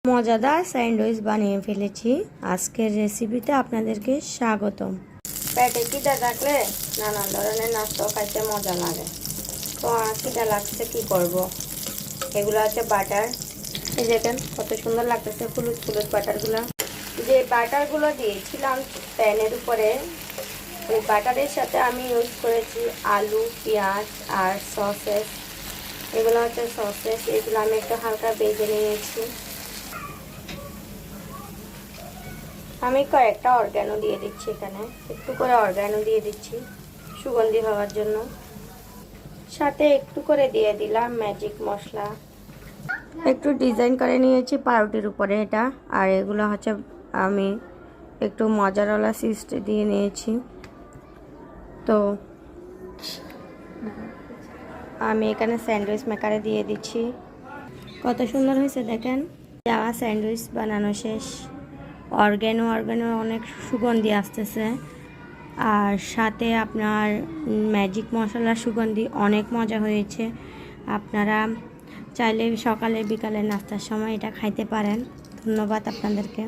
মজাদার স্যান্ডউইচ বানিয়ে ফেলেছি। আজকের রেসিপিতে আপনাদেরকে স্বাগতম। পেটে খিদে থাকলে নানান ধরনের নাস্তা খাইতে মজা লাগে। তো খিদে লাগছে, কি করব? এগুলো হচ্ছে বাটার। এই দেখেন কত সুন্দর লাগতেছে ফুলুস ফুলুস বাটারগুলো। যে বাটারগুলো দিয়েছিলাম প্যানের উপরে, ওই বাটারের সাথে আমি ইউজ করেছি আলু, পেঁয়াজ আর সসেস। এগুলো হচ্ছে সসেস। এগুলো আমি একটু হালকা ভেজে নিয়েছি। আমি কয়েকটা অর্গ্যানো দিয়ে দিচ্ছি, এখানে একটু করে অর্গ্যানো দিয়ে দিচ্ছি সুগন্ধি হওয়ার জন্য। সাথে একটু করে দিয়ে দিলাম ম্যাজিক মশলা। একটু ডিজাইন করে নিয়েছি পাউরুটির উপরে এটা। আর এগুলো হচ্ছে আমি একটু মজারওয়ালা চিজ দিয়ে নিয়েছি। তো আমি এখানে স্যান্ডউইচ মেকারে দিয়ে দিচ্ছি। কত সুন্দর হয়েছে দেখেন। আমার স্যান্ডউইচ বানানো শেষ। অর্গ্যানো অনেক সুগন্ধি আসতেছে, আর সাথে আপনার ম্যাজিক মশলার সুগন্ধি অনেক মজা হয়েছে। আপনারা চাইলে সকালে বিকালে নাস্তার সময় এটা খাইতে পারেন। ধন্যবাদ আপনাদেরকে।